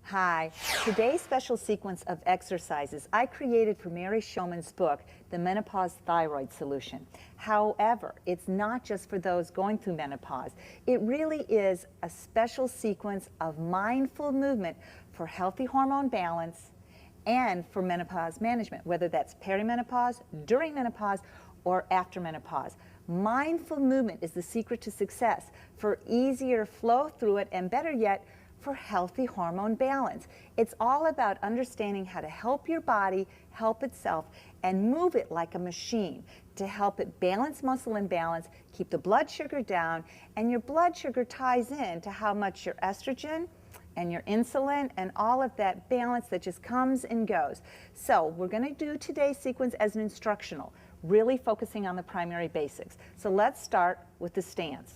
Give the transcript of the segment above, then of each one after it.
Hi. Today's special sequence of exercises I created for Mary Showman's book, The Menopause Thyroid Solution. However, it's not just for those going through menopause. It really is a special sequence of mindful movement for healthy hormone balance and for menopause management, whether that's perimenopause, during menopause, or after menopause. Mindful movement is the secret to success for easier flow through it, and better yet, for healthy hormone balance. It's all about understanding how to help your body help itself and move it like a machine to help it balance muscle imbalance, keep the blood sugar down, and your blood sugar ties in to how much your estrogen and your insulin and all of that balance that just comes and goes. So we're going to do today's sequence as an instructional, really focusing on the primary basics. So let's start with the stance.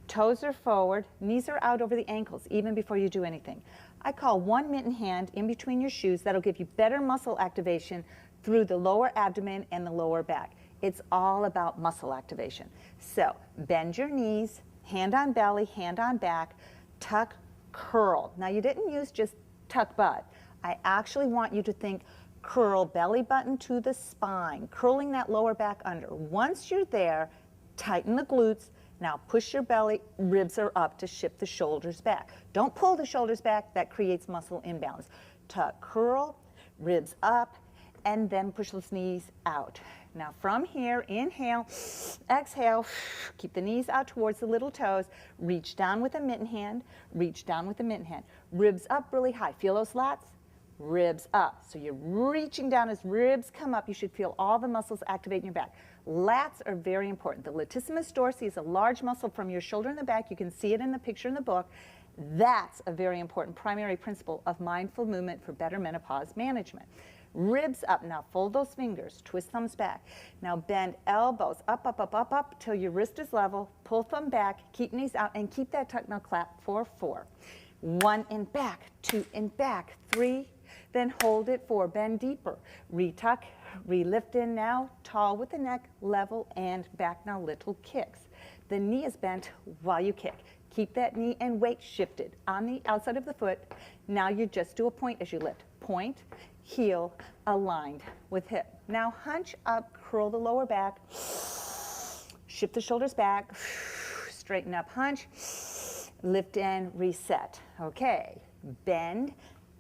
Toes are forward, knees are out over the ankles, even before you do anything. I call one mitten hand in between your shoes. That'll give you better muscle activation through the lower abdomen and the lower back. It's all about muscle activation. So bend your knees, hand on belly, hand on back, tuck, curl. Now you didn't use just tuck butt. I actually want you to think curl belly button to the spine, curling that lower back under. Once you're there, tighten the glutes. Now push your belly, ribs are up to shift the shoulders back. Don't pull the shoulders back, that creates muscle imbalance. Tuck, curl, ribs up, and then push those knees out. Now from here, inhale, exhale, keep the knees out towards the little toes, reach down with a mitten hand, reach down with a mitten hand. Ribs up really high, feel those lats? Ribs up. So you're reaching down as ribs come up. You should feel all the muscles activate in your back. Lats are very important. The latissimus dorsi is a large muscle from your shoulder in the back. You can see it in the picture in the book. That's a very important primary principle of mindful movement for better menopause management. Ribs up. Now fold those fingers, twist thumbs back. Now bend elbows up, up, up, up, up till your wrist is level. Pull thumb back, keep knees out, and keep that tuck. Now clap for 4. 1 in back, 2 in back, 3. Then hold it 4, bend deeper, retuck, relift in now, tall with the neck, level and back. Now little kicks. The knee is bent while you kick. Keep that knee and weight shifted on the outside of the foot. Now you just do a point as you lift. Point, heel, aligned with hip. Now hunch up, curl the lower back, shift the shoulders back, straighten up, hunch, lift and reset. Okay, bend,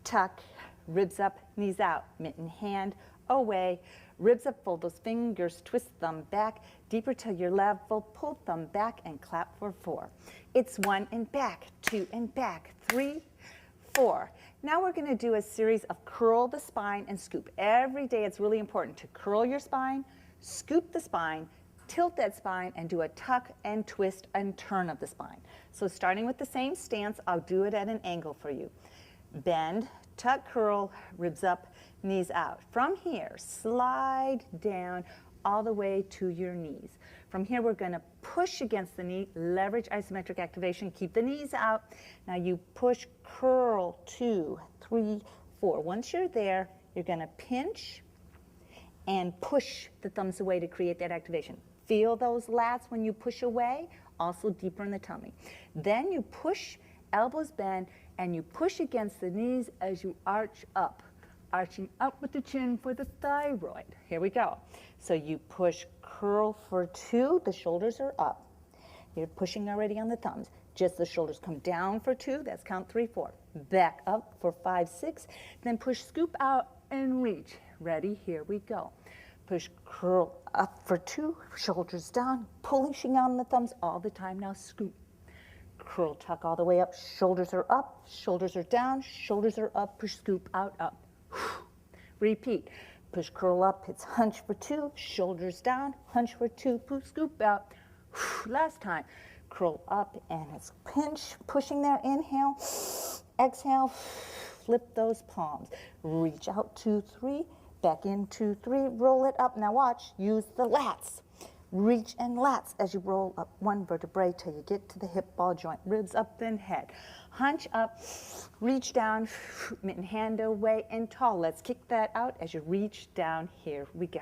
tuck, ribs up, knees out, mitten hand away, ribs up, fold those fingers, twist thumb back, deeper till you're level, pull thumb back and clap for 4. It's 1 and back, 2 and back, 3, 4. Now we're going to do a series of curl the spine and scoop. Every day it's really important to curl your spine, scoop the spine, tilt that spine, and do a tuck and twist and turn of the spine. So starting with the same stance, I'll do it at an angle for you. Bend, tuck, curl, ribs up, knees out. From here, slide down all the way to your knees. From here, we're going to push against the knee, leverage isometric activation, keep the knees out. Now you push, curl, 2, 3, 4. Once you're there, you're going to pinch and push the thumbs away to create that activation. Feel those lats when you push away, also deeper in the tummy. Then you push, elbows bend, and you push against the knees as you arch up, arching up with the chin for the thyroid. Here we go. So you push, curl for 2, the shoulders are up. You're pushing already on the thumbs. Just the shoulders come down for 2, that's count 3, 4. Back up for 5, 6, then push, scoop out and reach. Ready? Here we go. Push, curl up for 2, shoulders down, pushing on the thumbs all the time. Now scoop. Curl, tuck all the way up, shoulders are up, shoulders are down, shoulders are up, push, scoop, out, up. Repeat. Push, curl up, it's hunch for 2, shoulders down, hunch for 2, push, scoop, out. Last time. Curl up and it's pinch, pushing there, inhale, exhale, flip those palms. Reach out, 2, 3, back in, 2, 3, roll it up. Now watch, use the lats. Reach and lats as you roll up 1 vertebrae till you get to the hip ball joint. Ribs up and head. Hunch up, reach down, mitten hand away and tall. Let's kick that out as you reach down. Here we go.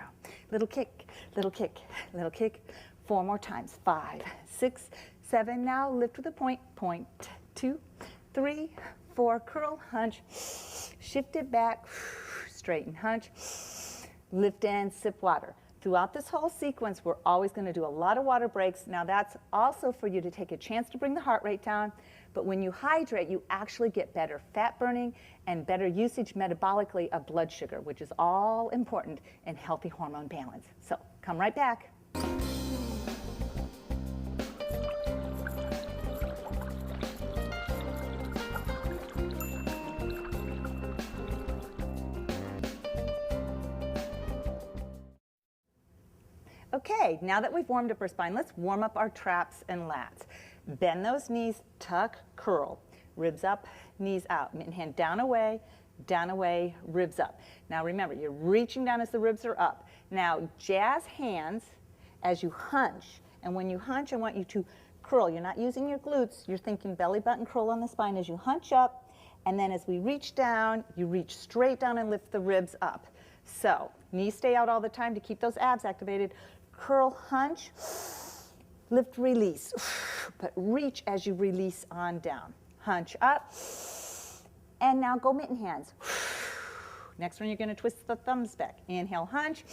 Little kick, little kick, little kick. 4 more times. 5, 6, 7. Now lift with a point. Point, 2, 3, 4, curl, hunch, shift it back, straighten, hunch, lift and sip water. Throughout this whole sequence, we're always going to do a lot of water breaks. Now that's also for you to take a chance to bring the heart rate down, but when you hydrate, you actually get better fat burning and better usage metabolically of blood sugar, which is all important in healthy hormone balance. So come right back. Okay, now that we've warmed up our spine, let's warm up our traps and lats. Bend those knees, tuck, curl. Ribs up, knees out. Mitten hand down, away, ribs up. Now remember, you're reaching down as the ribs are up. Now jazz hands as you hunch. And when you hunch, I want you to curl. You're not using your glutes. You're thinking belly button curl on the spine as you hunch up. And then as we reach down, you reach straight down and lift the ribs up. So knees stay out all the time to keep those abs activated. Curl, hunch, lift, release, but reach as you release on down. Hunch up, and now go mitten hands. Next one, you're going to twist the thumbs back. Inhale, hunch,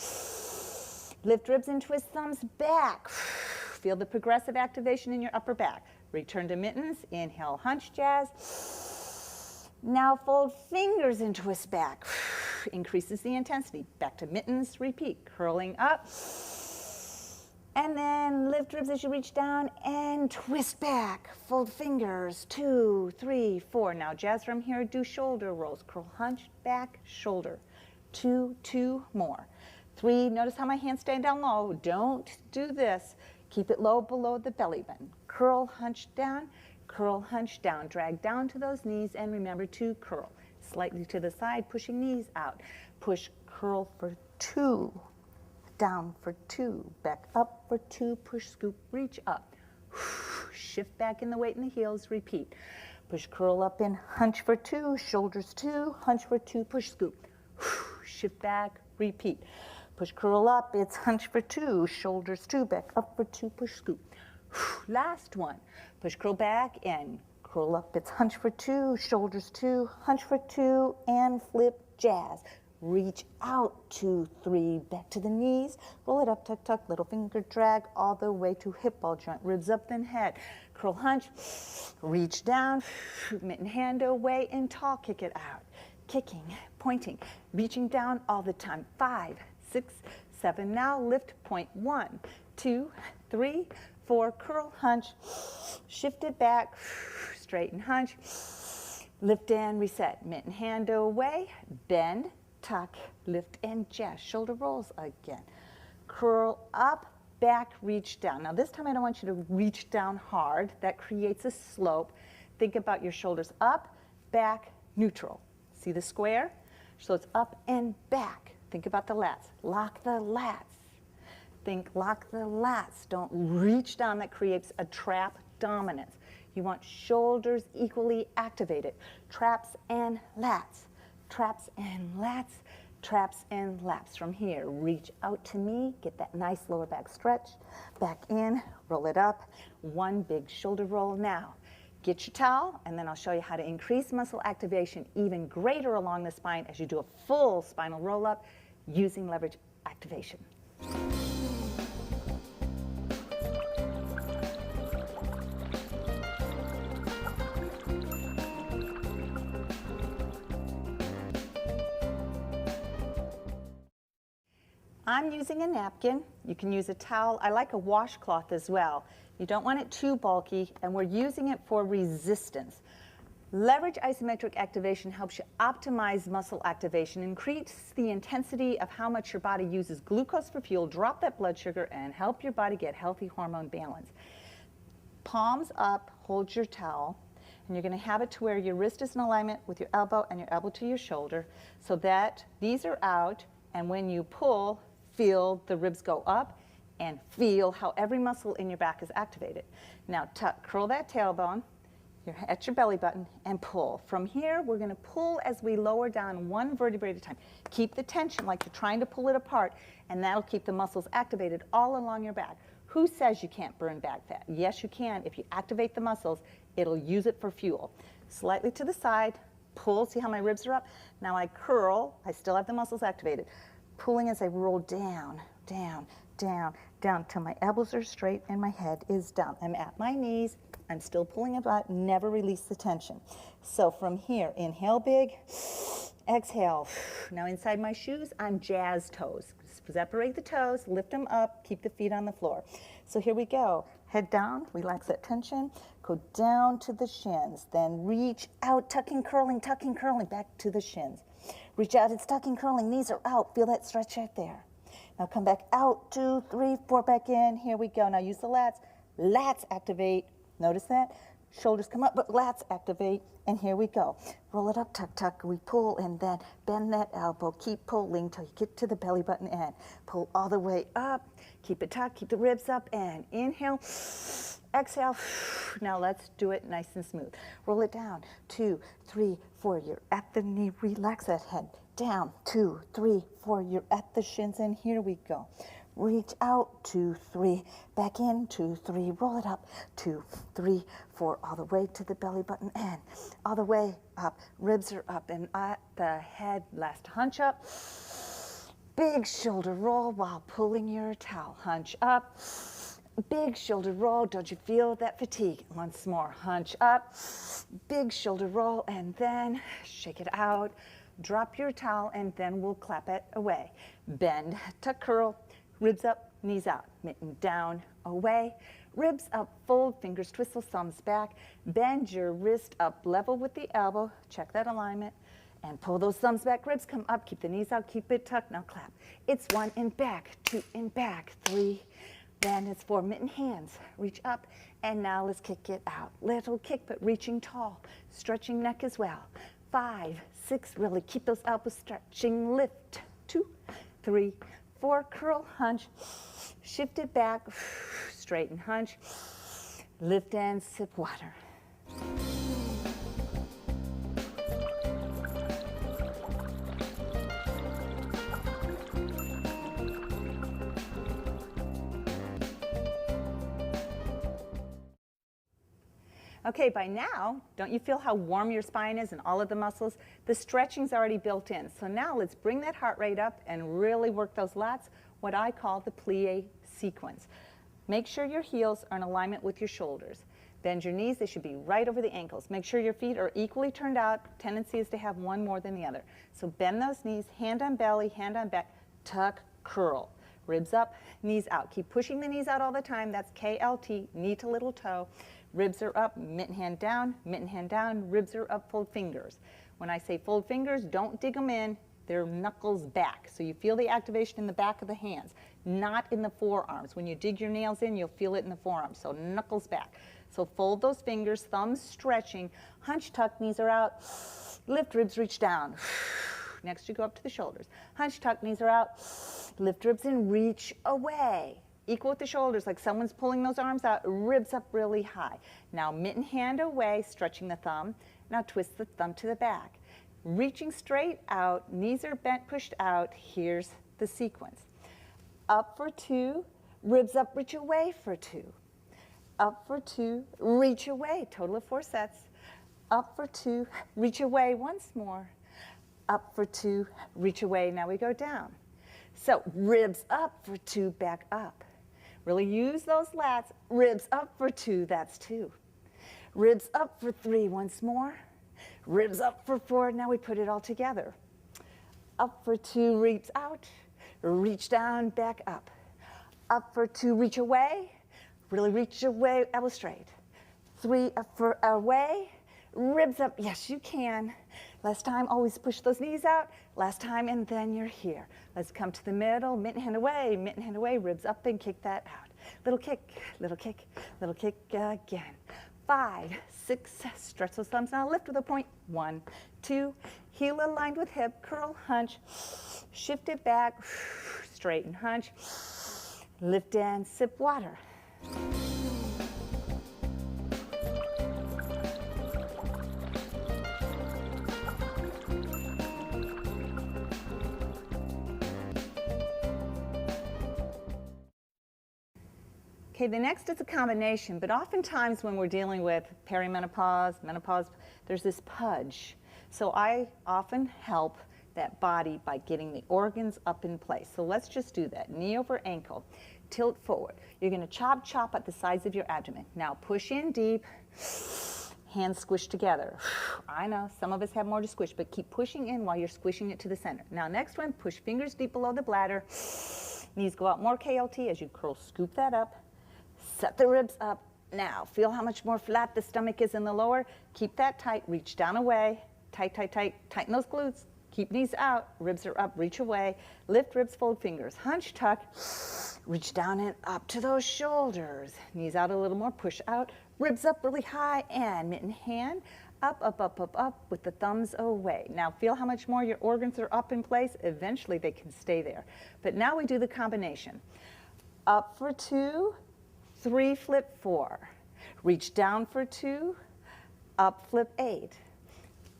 lift ribs and twist thumbs back. Feel the progressive activation in your upper back. Return to mittens. Inhale, hunch, jazz. Now fold fingers and twist back. Increases the intensity. Back to mittens, repeat. Curling up. And then lift ribs as you reach down and twist back. Fold fingers, 2, 3, 4. Now jazz from here, do shoulder rolls. Curl, hunch, back, shoulder. 2, 2 more. 3, notice how my hands stay down low. Don't do this. Keep it low below the belly button. Curl, hunch down, drag down to those knees, and remember to curl. Slightly to the side, pushing knees out. Push, curl for 2. Down for 2, back up for 2, push, scoop, reach up. Shift back in the weight in the heels, repeat. Push, curl up in, hunch for 2, shoulders 2, hunch for 2, push, scoop. Shift back, repeat. Push, curl up, it's hunch for 2, shoulders 2, back up for 2, push, scoop. Last one. Push, curl back in, curl up, it's hunch for 2, shoulders 2, hunch for 2, and flip, jazz. Reach out, 2, 3, back to the knees, roll it up, tuck, tuck, little finger drag all the way to hip ball joint, ribs up then head, curl, hunch, reach down, mitten hand away and tall kick it out, kicking, pointing, reaching down all the time, 5, 6, 7, now lift, point, 1, 2, 3, 4, curl, hunch, shift it back, straighten, hunch, lift and reset, mitten hand away, bend, tuck, lift, and jazz. Shoulder rolls again. Curl up, back, reach down. Now this time I don't want you to reach down hard. That creates a slope. Think about your shoulders up, back, neutral. See the square? So it's up and back. Think about the lats. Lock the lats. Think lock the lats. Don't reach down. That creates a trap dominance. You want shoulders equally activated. Traps and lats. Traps and lats, traps and lats. From here, reach out to me, get that nice lower back stretch, back in, roll it up, one big shoulder roll. Now, get your towel, and then I'll show you how to increase muscle activation even greater along the spine as you do a full spinal roll up using leverage activation. I'm using a napkin. You can use a towel. I like a washcloth as well. You don't want it too bulky, and we're using it for resistance. Leverage isometric activation helps you optimize muscle activation, increase the intensity of how much your body uses glucose for fuel, drop that blood sugar, and help your body get healthy hormone balance. Palms up, hold your towel, and you're going to have it to where your wrist is in alignment with your elbow and your elbow to your shoulder so that these are out, and when you pull, feel the ribs go up and feel how every muscle in your back is activated. Now tuck, curl that tailbone, you're at your belly button, and pull. From here, we're going to pull as we lower down one vertebrae at a time. Keep the tension like you're trying to pull it apart, and that'll keep the muscles activated all along your back. Who says you can't burn back fat? Yes, you can. If you activate the muscles, it'll use it for fuel. slightly to the side, pull, see how my ribs are up? Now I curl, I still have the muscles activated, pulling as I roll down, down, down, down till my elbows are straight and my head is down. I'm at my knees, I'm still pulling about, never release the tension. So from here, inhale big, exhale. Now inside my shoes, I'm jazz toes. Separate the toes, lift them up, keep the feet on the floor. So here we go. Head down, relax that tension, go down to the shins, then reach out, tucking, curling, back to the shins. Reach out, it's tucking, curling, knees are out, feel that stretch right there. Now come back out, 2, 3, 4, back in, here we go. Now use the lats activate, notice that? Shoulders come up, but lats activate, and here we go. Roll it up, tuck, tuck, we pull, and then bend that elbow. Keep pulling till you get to the belly button end. Pull all the way up, keep it tucked, keep the ribs up, and inhale, exhale. Now let's do it nice and smooth. Roll it down, 2, 3, 4, you're at the knee, relax that head. Down, 2, 3, 4, you're at the shins, and here we go. Reach out, 2, 3, back in, 2, 3, roll it up, 2, 3, 4, all the way to the belly button end, all the way up, ribs are up and at the head, last hunch up, big shoulder roll while pulling your towel, hunch up, big shoulder roll, don't you feel that fatigue? Once more, hunch up, big shoulder roll, and then shake it out, drop your towel, and then we'll clap it away. Bend, tuck, curl, ribs up, knees out, mitten down, away, ribs up, fold, fingers twistle, thumbs back, bend your wrist up level with the elbow, check that alignment, and pull those thumbs back, ribs come up, keep the knees out, keep it tucked, now clap. It's 1 in back, 2 in back, 3, then it's 4, mitten hands, reach up, and now let's kick it out. Little kick, but reaching tall, stretching neck as well. 5, 6, really keep those elbows stretching, lift, 2, 3, 4, curl, hunch, shift it back, straighten, hunch, lift and sip water. Okay, by now, don't you feel how warm your spine is and all of the muscles? The stretching's already built in. So now let's bring that heart rate up and really work those lats, what I call the plie sequence. Make sure your heels are in alignment with your shoulders. Bend your knees, they should be right over the ankles. Make sure your feet are equally turned out. Tendency is to have one more than the other. So bend those knees, hand on belly, hand on back, tuck, curl. Ribs up, knees out. Keep pushing the knees out all the time. That's KLT, knee to little toe. Ribs are up, mitten hand down, ribs are up, fold fingers. When I say fold fingers, don't dig them in, they're knuckles back. So you feel the activation in the back of the hands, not in the forearms. When you dig your nails in, you'll feel it in the forearms, so knuckles back. So fold those fingers, thumbs stretching, hunch, tuck, knees are out, lift, ribs reach down. Next you go up to the shoulders. Hunch, tuck, knees are out, lift ribs and reach away. Equal with the shoulders, like someone's pulling those arms out, ribs up really high. Now mitten hand away, stretching the thumb. Now twist the thumb to the back. Reaching straight out, knees are bent, pushed out. Here's the sequence. Up for 2, ribs up, reach away for 2. Up for 2, reach away, total of 4 sets. Up for 2, reach away once more. Up for 2, reach away, now we go down. So ribs up for 2, back up. Really use those lats. Ribs up for 2, that's 2. Ribs up for 3, once more. Ribs up for 4, now we put it all together. Up for 2, ribs out. Reach down, back up. Up for 2, reach away. Really reach away, elbow straight. 3, up for away. Ribs up, yes you can. Last time, always push those knees out. Last time, and then you're here. Let's come to the middle, mitten hand away, ribs up and kick that out. Little kick, little kick, little kick again. 5, 6, stretch those thumbs now, lift with a point. 1, 2, heel aligned with hip, curl, hunch, shift it back, straighten, hunch, lift and sip water. Okay, the next is a combination, but oftentimes when we're dealing with perimenopause, menopause, there's this pudge. So I often help that body by getting the organs up in place. So let's just do that. Knee over ankle, tilt forward. You're going to chop, chop at the sides of your abdomen. Now push in deep, hands squish together. I know some of us have more to squish, but keep pushing in while you're squishing it to the center. Now next one, push fingers deep below the bladder. Knees go out more KLT as you curl, scoop that up. Set the ribs up. Now feel how much more flat the stomach is in the lower. Keep that tight, reach down away. Tight, tight, tight, tighten those glutes. Keep knees out, ribs are up, reach away. Lift ribs, fold fingers, hunch, tuck. Reach down and up to those shoulders. Knees out a little more, push out. Ribs up really high and mitten hand. Up, up, up, up, up with the thumbs away. Now feel how much more your organs are up in place. Eventually they can stay there. But now we do the combination. Up for 2, 3, flip 4. Reach down for 2, up, flip 8.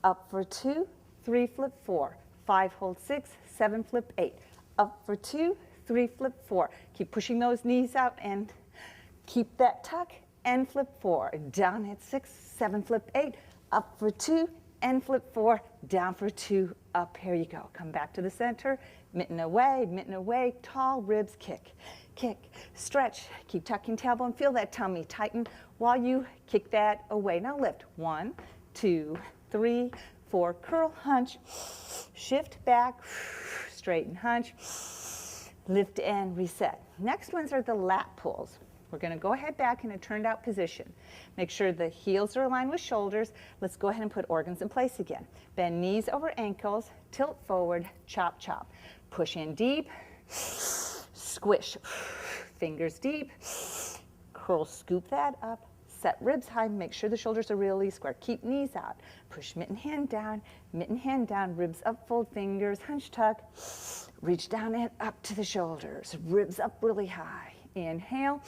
Up for 2, 3, flip 4, 5, hold 6, 7, flip 8. Up for 2, 3, flip 4. Keep pushing those knees out and keep that tuck and flip 4. Down at 6, 7, flip 8. Up for 2 and flip 4. Down for 2, up. Here you go. Come back to the center. Mitten away, tall ribs, kick, kick, stretch. Keep tucking tailbone. Feel that tummy tighten while you kick that away. Now lift. 1, 2, 3, 4, curl, hunch, shift back, straighten, hunch, lift and reset. Next ones are the lat pulls. We're going to go ahead back in a turned out position. Make sure the heels are aligned with shoulders. Let's go ahead and put organs in place again. Bend knees over ankles, tilt forward, chop, chop. Push in deep, squish, fingers deep, curl, scoop that up. Set ribs high, make sure the shoulders are really square. Keep knees out. Push mitten hand down, ribs up, fold fingers, hunch tuck. Reach down and up to the shoulders. Ribs up really high. Inhale,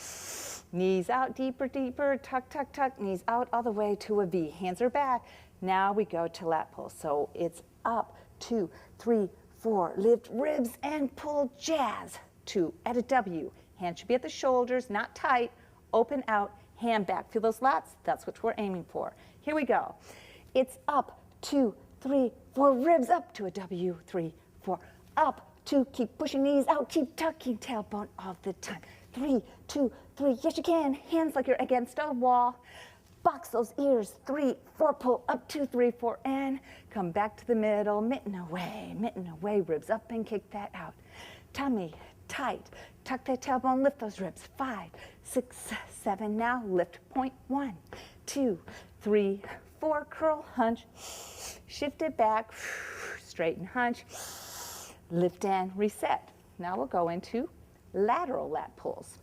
knees out deeper, deeper, tuck, tuck, tuck, knees out all the way to a V. Hands are back. Now we go to lat pull. So it's up, 2, 3, 4, lift ribs and pull, jazz. 2 at a W. Hands should be at the shoulders, not tight, open out. Hand back. Feel those lats? That's what we're aiming for. Here we go. It's up, 2, 3, 4, ribs up to a W, 3, 4, up, 2, keep pushing knees out, keep tucking tailbone all the time. 3, 2, 3, yes you can. Hands like you're against a wall. Box those ears, 3, 4, pull up, 2, 3, 4, and come back to the middle, mitten away, ribs up and kick that out. Tummy tight, tuck that tailbone, lift those ribs, 5, 6, 7, now lift, point 1, 2, 3, 4, curl, hunch, shift it back, straighten, hunch, lift and reset. Now we'll go into lateral lat pulls.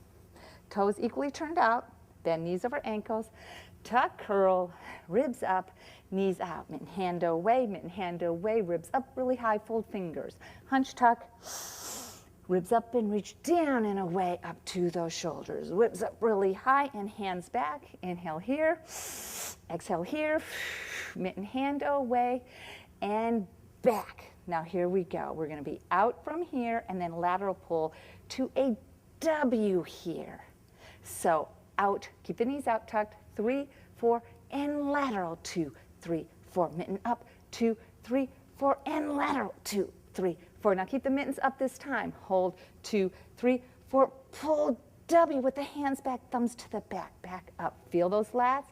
Toes equally turned out, bend knees over ankles, tuck, curl, ribs up, knees out, mitten hand away, ribs up really high, fold fingers, hunch, tuck, ribs up and reach down and away up to those shoulders. Ribs up really high and hands back. Inhale here, exhale here, mitten hand away and back. Now here we go. We're going to be out from here and then lateral pull to a W here. So out, keep the knees out tucked, 3, 4, and lateral, 2, 3, 4, mitten up, 2, 3, 4, and lateral, 2, 3, 4. Now keep the mittens up this time. Hold, 2, 3, 4, pull W with the hands back, thumbs to the back, back up. Feel those lats?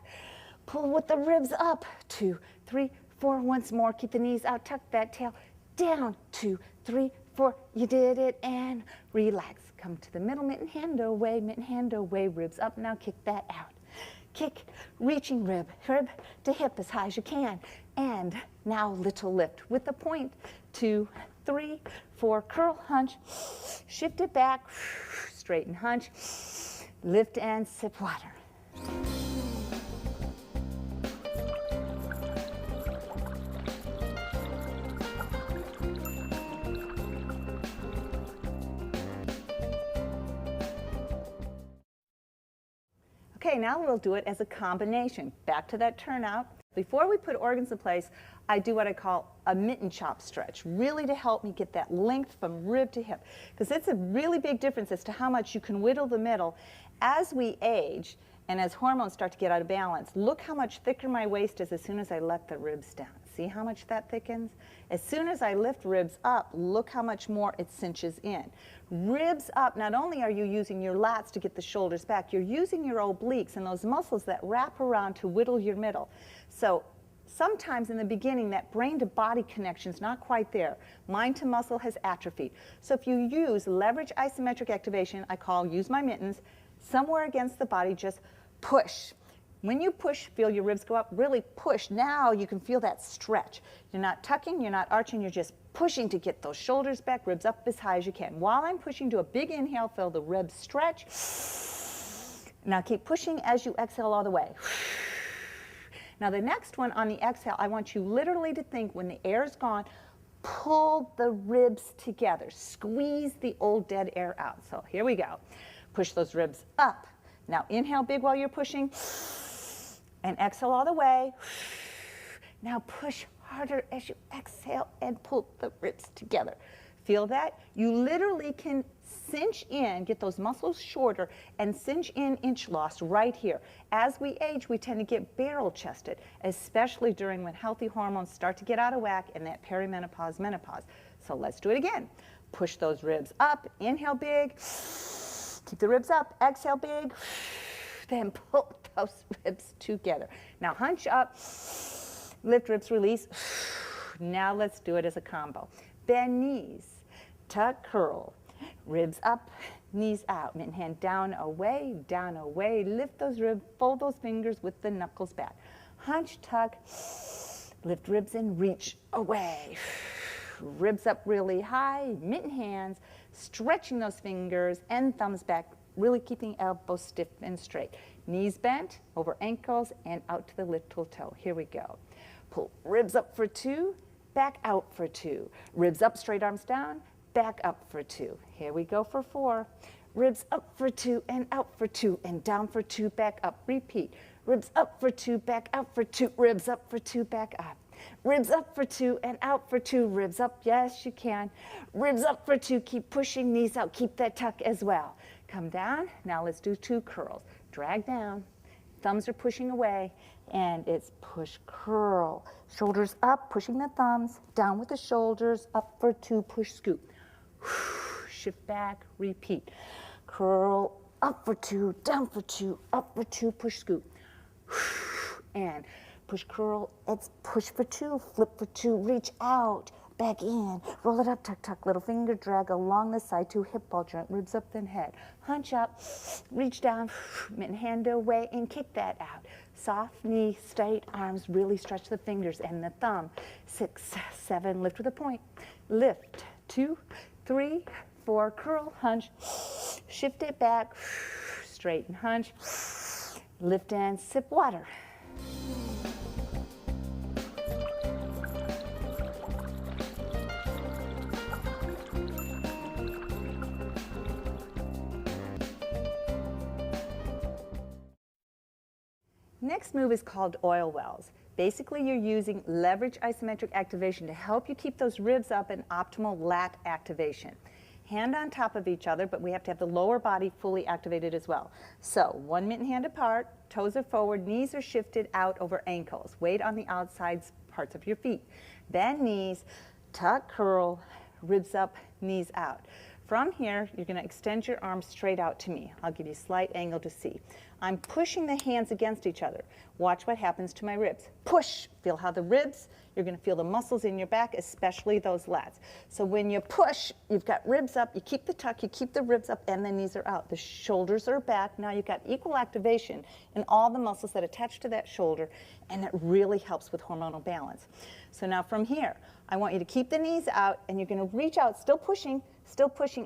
Pull with the ribs up, 2, 3, 4. Once more, keep the knees out, tuck that tail down, 2, 3, 4. You did it, and relax. Come to the middle, mitten hand away, ribs up. Now kick that out. Kick, reaching rib to hip as high as you can. And now little lift with the point, 2, 3, 4, curl, hunch, shift it back, straighten, hunch, lift and sip water. Okay, now we'll do it as a combination. Back to that turnout. Before we put organs in place, I do what I call a mitten chop stretch, really to help me get that length from rib to hip. Because it's a really big difference as to how much you can whittle the middle. As we age, And as hormones start to get out of balance, look how much thicker my waist is as soon as I let the ribs down. See how much that thickens? As soon as I lift ribs up, look how much more it cinches in. Ribs up, not only are you using your lats to get the shoulders back, you're using your obliques and those muscles that wrap around to whittle your middle. So sometimes in the beginning, that brain to body connection is not quite there. Mind to muscle has atrophied. So if you use leverage isometric activation, I call use my mittens, somewhere against the body, just push. When you push, feel your ribs go up, really push. Now you can feel that stretch. You're not tucking, you're not arching, you're just pushing to get those shoulders back, ribs up as high as you can. While I'm pushing, do a big inhale, feel the ribs stretch. Now keep pushing as you exhale all the way. Now the next one on the exhale, I want you literally to think when the air is gone, pull the ribs together. Squeeze the old dead air out. So here we go. Push those ribs up. Now inhale big while you're pushing. And exhale all the way. Now push harder as you exhale and pull the ribs together. Feel that? You literally can cinch in, get those muscles shorter, and cinch in inch loss right here. As we age, we tend to get barrel chested, especially during when healthy hormones start to get out of whack and that perimenopause, menopause. So let's do it again. Push those ribs up, inhale big, keep the ribs up, exhale big, then pull those ribs together. Now hunch up, lift ribs, release. Now let's do it as a combo. Bend knees, tuck, curl, ribs up, knees out, mitten hand down, away, lift those ribs, fold those fingers with the knuckles back. Hunch, tuck, lift ribs and reach away. Ribs up really high, mitten hands, stretching those fingers and thumbs back, really keeping elbows stiff and straight. Knees bent, over ankles, and out to the little toe. Here we go. Pull ribs up for 2, back out for 2. Ribs up, straight arms down, back up for 2. Here we go for 4. Ribs up for 2 and out for 2 and down for 2, back up. Repeat. Ribs up for 2, back out for 2. Ribs up for 2, back up. Ribs up for 2 and out for 2. Ribs up, yes you can. Ribs up for 2, keep pushing, knees out, keep that tuck as well. Come down, now let's do 2 curls. Drag down, thumbs are pushing away, and it's push, curl. Shoulders up, pushing the thumbs, down with the shoulders, up for 2, push, scoop. Shift back, repeat. Curl, up for 2, down for 2, up for 2, push, scoop. And push, curl, it's push for 2, flip for 2, reach out, back in, roll it up, tuck, tuck, little finger drag along the side to hip ball joint, ribs up then head. Hunch up, reach down, mitten hand away and kick that out. Soft knee, straight arms, really stretch the fingers and the thumb. 6, 7, lift with a point. Lift, 2, 3, 4, curl, hunch, shift it back, straighten, hunch, lift and sip water. Next move is called oil wells. Basically, you're using leverage isometric activation to help you keep those ribs up in optimal lat activation. Hand on top of each other, but we have to have the lower body fully activated as well. So, one mitten hand apart, toes are forward, knees are shifted out over ankles. Weight on the outside parts of your feet. Bend knees, tuck, curl, ribs up, knees out. From here, you're going to extend your arms straight out to me. I'll give you a slight angle to see. I'm pushing the hands against each other. Watch what happens to my ribs. Push. Feel how the ribs, you're going to feel the muscles in your back, especially those lats. So when you push, you've got ribs up, you keep the tuck, you keep the ribs up, and the knees are out. The shoulders are back. Now you've got equal activation in all the muscles that attach to that shoulder, and it really helps with hormonal balance. So now from here, I want you to keep the knees out, and you're going to reach out, still pushing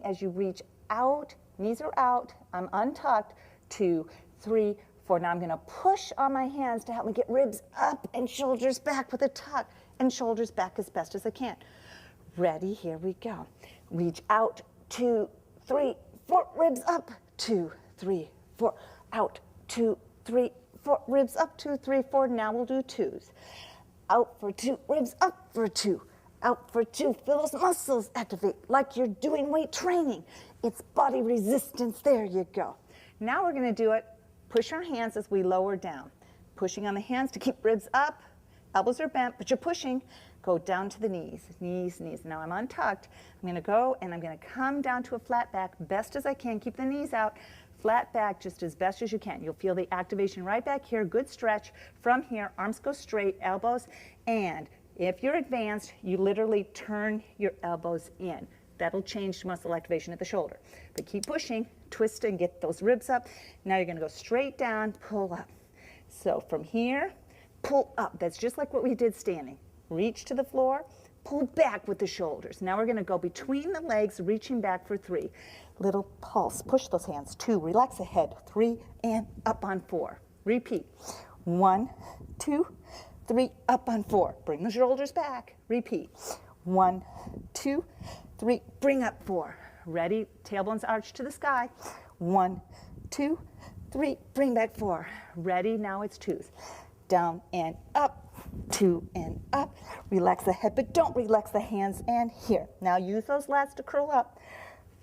as you reach out. Knees are out. I'm untucked. 2, 3, 4. Now I'm going to push on my hands to help me get ribs up and shoulders back with a tuck and shoulders back as best as I can. Ready? Here we go. Reach out. 2, 3, 4. Ribs up. 2, 3, 4. Out. 2, 3, 4. Ribs up. 2, 3, 4. Now we'll do 2s. Out for 2. Ribs up for 2. Out for 2. Feel those muscles activate like you're doing weight training. It's body resistance. There you go. Now we're going to do it Push our hands as we lower down. Pushing on the hands to keep ribs up. Elbows are bent, but you're pushing. Go down to the knees, knees, knees. Now I'm untucked. I'm going to go and I'm going to come down to a flat back best as I can. Keep the knees out. Flat back just as best as you can. You'll feel the activation right back here. Good stretch. From here, arms go straight, elbows, and if you're advanced, you literally turn your elbows in. That'll change muscle activation at the shoulder. But keep pushing, twist and get those ribs up. Now you're going to go straight down, pull up. So from here, pull up. That's just like what we did standing. Reach to the floor, pull back with the shoulders. Now we're going to go between the legs, reaching back for 3. Little pulse. Push those hands. 2. Relax the head. 3 and up on 4. Repeat. 1, 2, 3, up on 4. Bring the shoulders back. Repeat. 1, 2, 3, bring up 4. Ready? Tailbones arch to the sky. 1, 2, 3, bring back 4. Ready? Now it's 2s. Down and up. 2 and up. Relax the head, but don't relax the hands. And here. Now use those lats to curl up.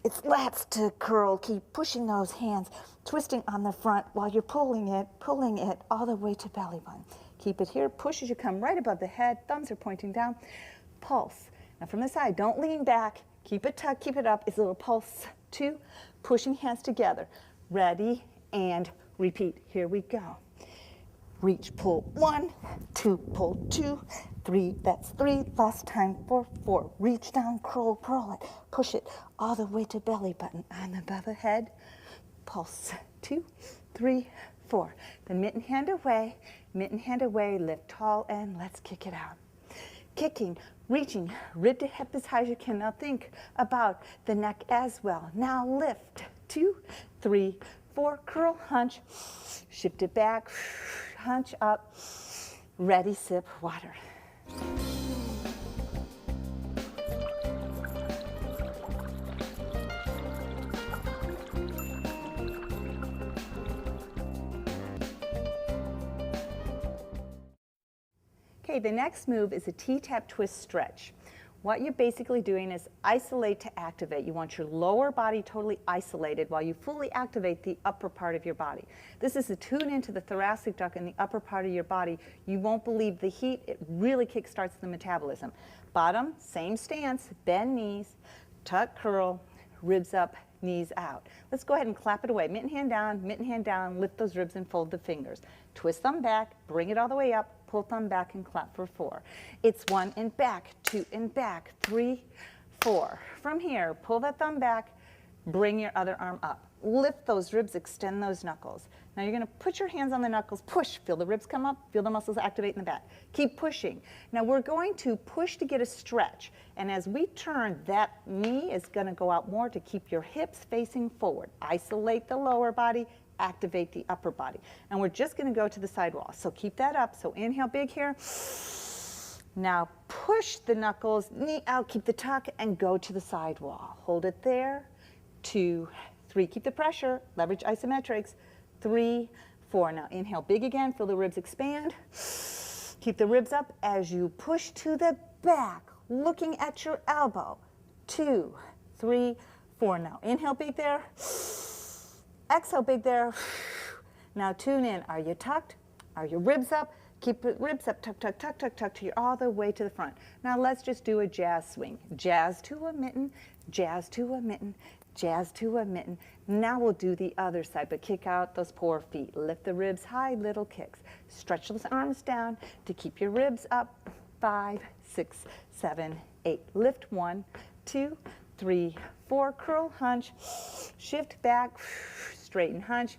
It's lats to curl. Keep pushing those hands, twisting on the front while you're pulling it all the way to belly button. Keep it here. Push as you come right above the head. Thumbs are pointing down. Pulse. Now from the side, don't lean back. Keep it tucked, keep it up. It's a little pulse. 2, pushing hands together. Ready and repeat. Here we go. Reach, pull 1, 2, pull 2, 3, that's 3, last time for 4. Reach down, curl, it, push it all the way to belly button, on above the head, pulse, 2, 3, 4. The mitten hand away, lift tall and let's kick it out. Kicking, reaching, rib to hip as high as you can. Now think about the neck as well. Now lift, 2, 3, 4, curl, hunch, shift it back, hunch up, ready, sip water. Okay, the next move is a T-tap twist stretch. What you're basically doing is isolate to activate. You want your lower body totally isolated while you fully activate the upper part of your body. This is to tune into the thoracic duct and the upper part of your body. You won't believe the heat. It really kickstarts the metabolism. Bottom, same stance, bend knees, tuck, curl, ribs up, knees out. Let's go ahead and clap it away. Mitten hand down, lift those ribs and fold the fingers. Twist thumb back, bring it all the way up, pull thumb back and clap for 4. It's 1 and back, 2 and back, 3, 4. From here, pull that thumb back, bring your other arm up. Lift those ribs, extend those knuckles. Now you're going to put your hands on the knuckles, push, feel the ribs come up, feel the muscles activate in the back. Keep pushing. Now we're going to push to get a stretch, and as we turn, that knee is going to go out more to keep your hips facing forward. Isolate the lower body, activate the upper body. And we're just going to go to the side wall. So keep that up. So inhale big here. Now push the knuckles, knee out, keep the tuck, and go to the side wall. Hold it there. 2, 3, keep the pressure, leverage isometrics. 3, 4. Now inhale big again, feel the ribs expand. Keep the ribs up as you push to the back, looking at your elbow. 2, 3, 4. Now inhale big there. Exhale big there. Now tune in. Are you tucked? Are your ribs up? Keep the ribs up, tuck, tuck, tuck, tuck, tuck, all the way to the front. Now let's just do a jazz swing. Jazz to a mitten, jazz to a mitten, jazz to a mitten. Now we'll do the other side, but kick out those poor feet. Lift the ribs high, little kicks. Stretch those arms down to keep your ribs up. 5, 6, 7, 8. Lift 1, 2, 3, 4. Curl, hunch, shift back, straighten, hunch.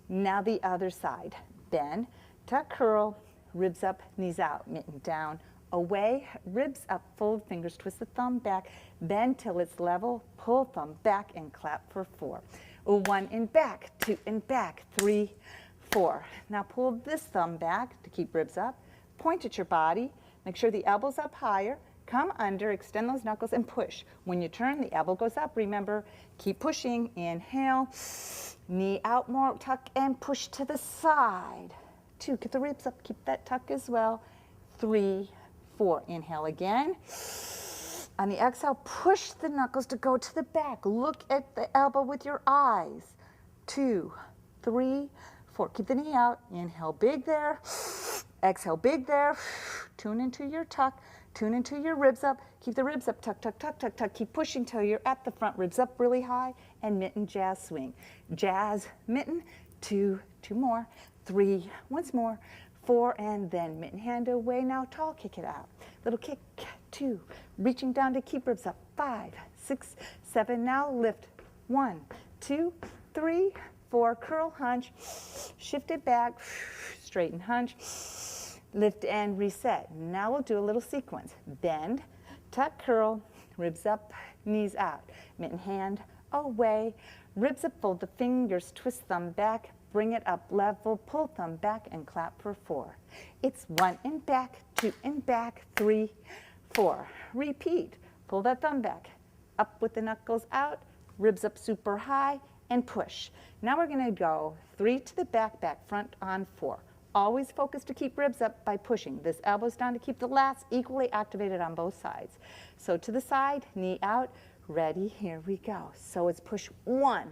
Now the other side. Bend, tuck, curl, ribs up, knees out, mitten down, away, ribs up, fold fingers, twist the thumb back, bend till it's level, pull thumb back and clap for 4. 1 and back, 2 and back, 3, 4. Now pull this thumb back to keep ribs up, point at your body, make sure the elbow's up higher, come under, extend those knuckles and push. When you turn, the elbow goes up. Remember, keep pushing. Inhale, knee out more, tuck and push to the side. 2, get the ribs up, keep that tuck as well. 3, 4, inhale again. On the exhale, push the knuckles to go to the back. Look at the elbow with your eyes. 2, 3, 4. Keep the knee out. Inhale big there. Exhale big there. Tune into your tuck. Tune into your ribs up. Keep the ribs up. Tuck, tuck, tuck, tuck, tuck. Keep pushing till you're at the front. Ribs up really high. And mitten jazz swing. Jazz, mitten. 2, 2 more. 3, once more. 4, and then mitten hand away. Now tall, kick it out. Little kick. 2, reaching down to keep ribs up. 5, 6, 7. Now lift. 1, 2, 3, 4. Curl, hunch. Shift it back. Straighten, hunch. Lift and reset. Now we'll do a little sequence. Bend, tuck, curl, ribs up, knees out. Mitten hand away. Ribs up, fold the fingers, twist thumb back, bring it up level, pull thumb back and clap for 4. It's 1 and back, 2 and back, 3, 4. Repeat. Pull that thumb back. Up with the knuckles out, ribs up super high and push. Now we're going to go 3 to the back, back, front on 4. Always focus to keep ribs up by pushing. This elbow's down to keep the lats equally activated on both sides. So to the side, knee out, ready, here we go. So it's push 1,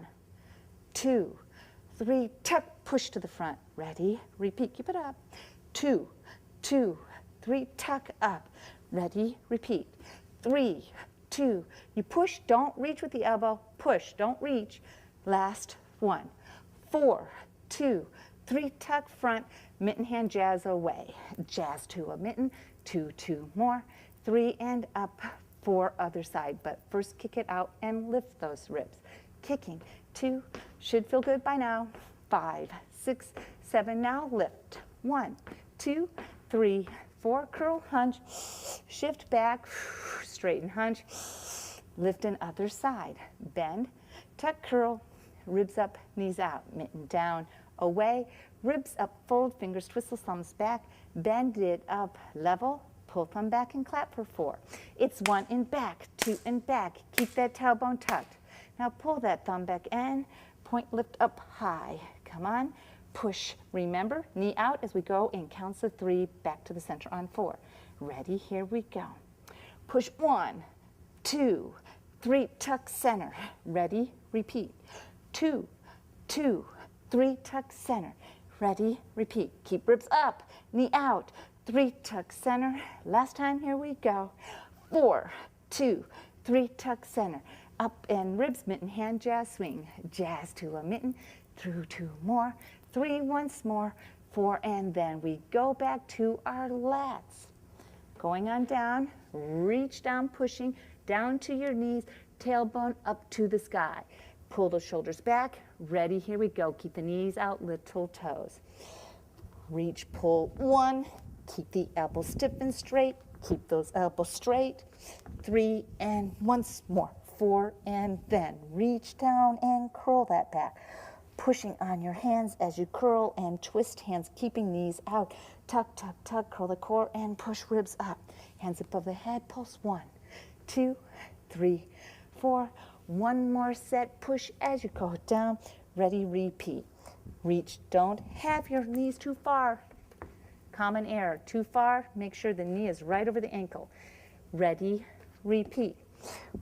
2, 3, tuck, push to the front. Ready, repeat, keep it up. 2, 2, 3, tuck up. Ready, repeat. 3, 2, you push, don't reach with the elbow, push, don't reach. Last 1, 4, 2, 3, tuck front, mitten hand jazz away. Jazz to a mitten, 2, 2 more, 3 and up, 4 other side. But first kick it out and lift those ribs. Kicking, 2, should feel good by now. 5, 6, 7, now lift. 1, 2, 3, 4, curl, hunch, shift back, straighten, hunch, lift and other side. Bend, tuck, curl, ribs up, knees out, mitten down, away, ribs up, fold, fingers, twist the thumbs back, bend it up, level, pull thumb back and clap for 4. It's 1 and back, 2 and back, keep that tailbone tucked. Now pull that thumb back in, point, lift up high. Come on, push. Remember, knee out as we go in counts of 3, back to the center on 4. Ready, here we go. Push 1, 2, 3, tuck center. Ready, repeat. 2, 2, 3, tuck center. Ready, repeat. Keep ribs up, knee out. 3, tuck center. Last time, here we go. 4, 2, 3, tuck center. Up and ribs, mitten hand jazz swing. Jazz to a mitten, through 2 more. 3, once more. 4, and then we go back to our lats. Going on down, reach down, pushing down to your knees, tailbone up to the sky. Pull those shoulders back. Ready, here we go. Keep the knees out, little toes. Reach, pull 1. Keep the elbows stiff and straight. Keep those elbows straight. 3, and once more. 4, and then reach down and curl that back. Pushing on your hands as you curl and twist hands, keeping knees out. Tuck, tuck, tuck, curl the core and push ribs up. Hands above the head, pulse 1, 2, 3, 4. 1 more set, push as you go down. Ready, repeat. Reach, don't have your knees too far. Common error, too far, make sure the knee is right over the ankle. Ready, repeat.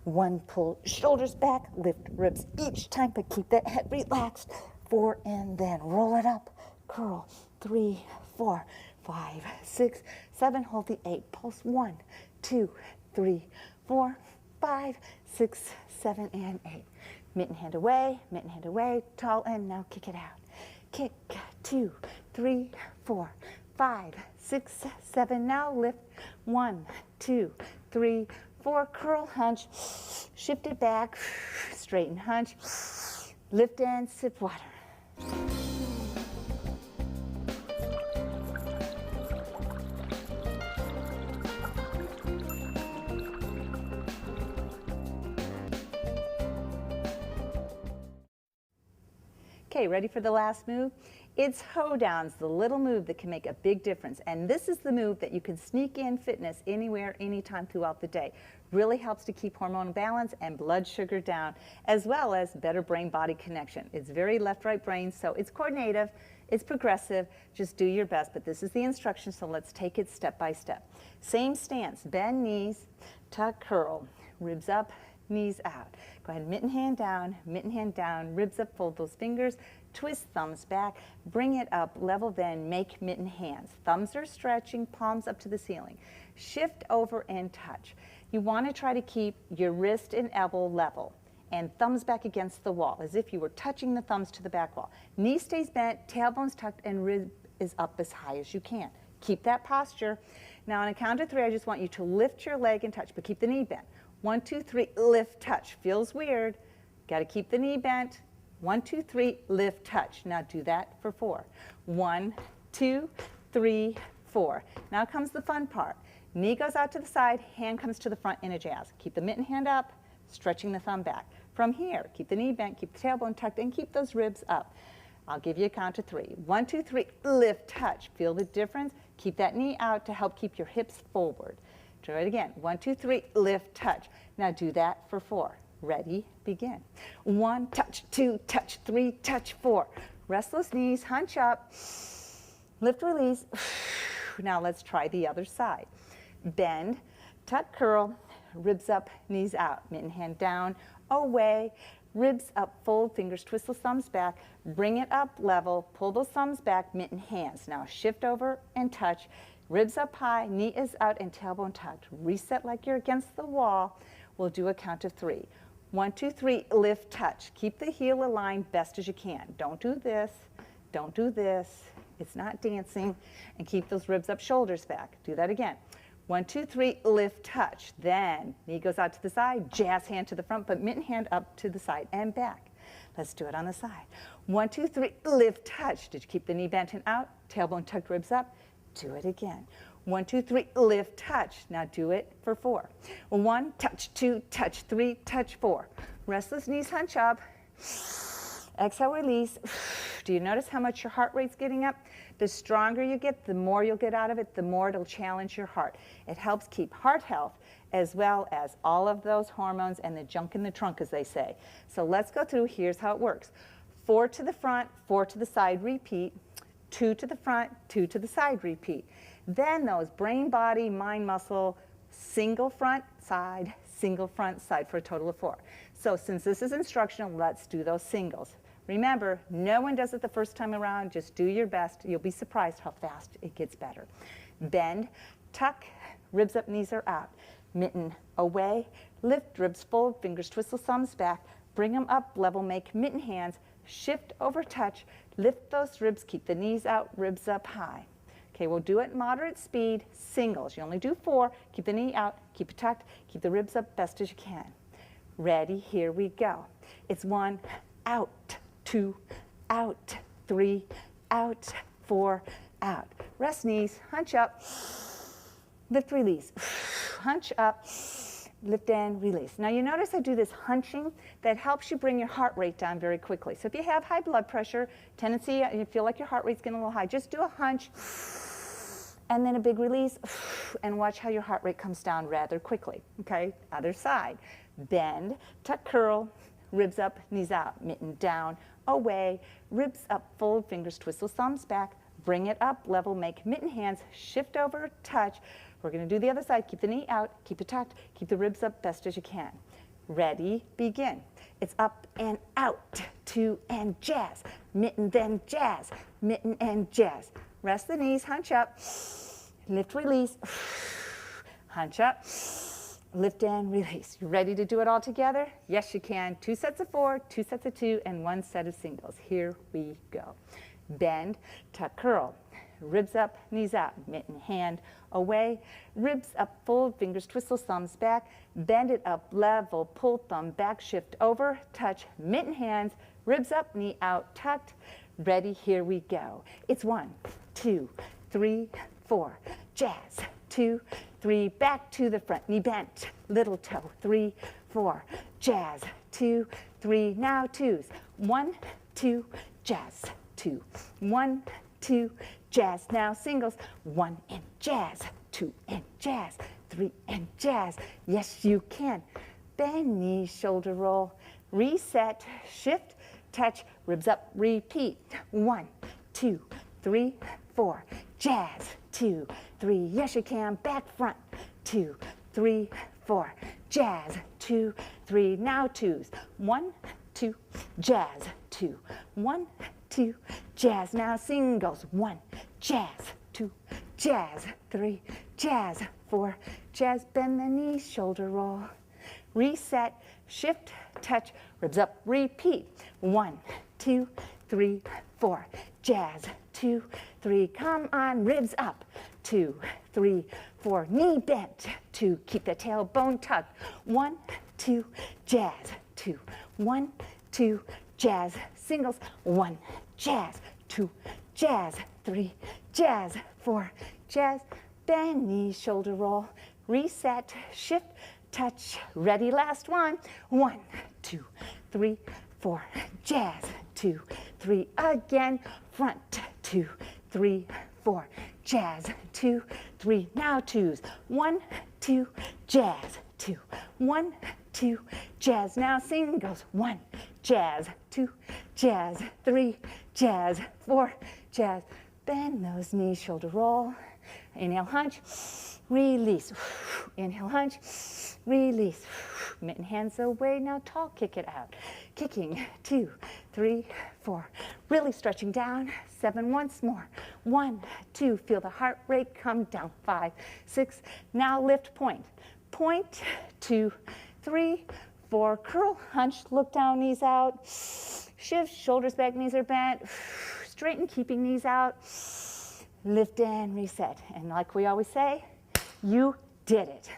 1, pull shoulders back, lift ribs each time, but keep that head relaxed. 4, and then roll it up, curl. 3, 4, 5, 6, 7, hold the 8, pulse 1, 2, 3, 4, 5, 6, 7, and 8. Mitten hand away, tall end, now kick it out. Kick, 2, 3, 4, 5, 6, 7, now lift. 1, 2, 3, 4, curl, hunch, shift it back, straighten, hunch, lift and sip water. Okay, ready for the last move? It's hoedowns, the little move that can make a big difference. And this is the move that you can sneak in fitness anywhere, anytime throughout the day. Really helps to keep hormonal balance and blood sugar down, as well as better brain-body connection. It's very left-right brain, so it's coordinative, it's progressive. Just do your best, but this is the instruction, so let's take it step by step. Same stance, bend knees, tuck, curl, ribs up, knees out. Go ahead, mitten hand down, ribs up, fold those fingers, twist thumbs back, bring it up, level then, make mitten hands. Thumbs are stretching, palms up to the ceiling. Shift over and touch. You want to try to keep your wrist and elbow level and thumbs back against the wall as if you were touching the thumbs to the back wall. Knee stays bent, tailbone's tucked, and rib is up as high as you can. Keep that posture. Now on a count of 3, I just want you to lift your leg and touch, but keep the knee bent. 1, 2, 3, lift, touch. Feels weird. Got to keep the knee bent. 1, 2, 3, lift, touch. Now do that for 4. 1, 2, 3, 4. Now comes the fun part. Knee goes out to the side, hand comes to the front in a jazz. Keep the mitten hand up, stretching the thumb back. From here, keep the knee bent, keep the tailbone tucked, and keep those ribs up. I'll give you a count of 3. 1, 2, 3, lift, touch. Feel the difference? Keep that knee out to help keep your hips forward. Try it again. 1, 2, 3, lift, touch. Now do that for 4. Ready, begin. 1, touch, 2, touch, 3, touch, 4. Restless knees, hunch up, lift, release. Now let's try the other side. Bend, tuck, curl, ribs up, knees out. Mitten hand down, away, ribs up, fold, fingers twist the thumbs back, bring it up level, pull those thumbs back, mitten hands. Now shift over and touch, ribs up high, knee is out and tailbone tucked. Reset like you're against the wall. We'll do a count of 3. 1, 2, 3, lift, touch. Keep the heel aligned best as you can. Don't do this, don't do this. It's not dancing. And keep those ribs up, shoulders back. Do that again. 1, 2, 3, lift, touch. Then knee goes out to the side, jazz hand to the front, but mitten hand up to the side and back. Let's do it on the side. 1, 2, 3, lift, touch. Did you keep the knee bent and out? Tailbone tucked, ribs up. Do it again. 1, 2, 3, lift, touch. Now do it for 4. 1, touch, 2, touch, 3, touch, 4. Restless knees, hunch up. Exhale, release. Do you notice how much your heart rate's getting up? The stronger you get, the more you'll get out of it, the more it'll challenge your heart. It helps keep heart health as well as all of those hormones and the junk in the trunk, as they say. So let's go through. Here's how it works. 4 to the front, 4 to the side, repeat. 2 to the front, 2 to the side, repeat. Then those brain, body, mind, muscle, single front, side for a total of 4. So since this is instructional, let's do those singles. Remember, no one does it the first time around. Just do your best. You'll be surprised how fast it gets better. Bend, tuck, ribs up, knees are out. Mitten away, lift, ribs fold, fingers twist the thumbs back, bring them up, level, make mitten hands, shift over touch, lift those ribs, keep the knees out, ribs up high. Okay, we'll do it at moderate speed, singles. You only do 4, keep the knee out, keep it tucked, keep the ribs up best as you can. Ready, here we go. It's 1, out, 2, out, 3, out, 4, out. Rest knees, hunch up, lift, release. Hunch up, lift and release. Now you notice I do this hunching that helps you bring your heart rate down very quickly. So if you have high blood pressure, tendency, you feel like your heart rate's getting a little high, just do a hunch and then a big release and watch how your heart rate comes down rather quickly. Okay, other side. Bend, tuck, curl, ribs up, knees out, mitten down, away, ribs up, fold, fingers twist those thumbs back, bring it up, level, make mitten hands, shift over, touch. We're going to do the other side. Keep the knee out, keep it tucked, keep the ribs up best as you can. Ready, begin. It's up and out, 2 and jazz, mitten then jazz, mitten and jazz. Rest the knees, hunch up, lift, release, hunch up, lift and release. You ready to do it all together? Yes, you can. 2 sets of 4, 2 sets of 2, and 1 set of singles. Here we go. Bend, tuck, curl, ribs up, knees out, mitten hand away, ribs up, fold, fingers twist those thumbs back, bend it up, level, pull thumb back, shift over, touch, mitten hands, ribs up, knee out, tucked. Ready, here we go. It's 1, 2, 3, 4, jazz, 2, 3, back to the front, knee bent, little toe, 3, 4, jazz, 2, 3, now 2s, 1, 2, jazz, 2, 1, 2, jazz, now singles, 1 and jazz, 2 and jazz, 3 and jazz, yes you can. Bend knee, shoulder roll, reset, shift, touch, ribs up, repeat, 1, 2, 3, 4, jazz, 2, 3, yes you can, back front, 2, 3, 4, jazz, 2, 3, now 2s, 1, 2, jazz, 2, 1, 2, jazz. Now singles. 1, jazz, 2, jazz, 3, jazz, 4, jazz. Bend the knees, shoulder roll. Reset, shift, touch, ribs up, repeat. 1, 2, 3, 4, jazz, 2, 3, come on, ribs up. 2, 3, 4, knee bent. 2, keep the tailbone tucked. 1, 2, jazz, 2, 1, 2, jazz, singles. 1, jazz, 2, jazz, 3, jazz, 4, jazz. Bend knees, shoulder roll. Reset, shift, touch, ready, last one. 1, 2, 3, 4, jazz, 2, 3, again, front, 2, 3, 4, jazz, 2, 3, now 2s, 1, 2, jazz, 2, 1, 2, jazz, now singles, 1, jazz, 2, jazz, 3, jazz, 4, jazz. Bend those knees, shoulder roll. Inhale, hunch, release. Inhale, hunch, release. Mitten hands away, now tall, kick it out. Kicking, 2, 3, 4. Really stretching down, 7, once more. 1, 2, feel the heart rate come down. 5, 6, now lift, point. Point, 2, 3, 4, curl, hunch, look down, knees out. Shift, shoulders back, knees are bent. Straighten, keeping knees out. Lift and reset. And like we always say, you did it.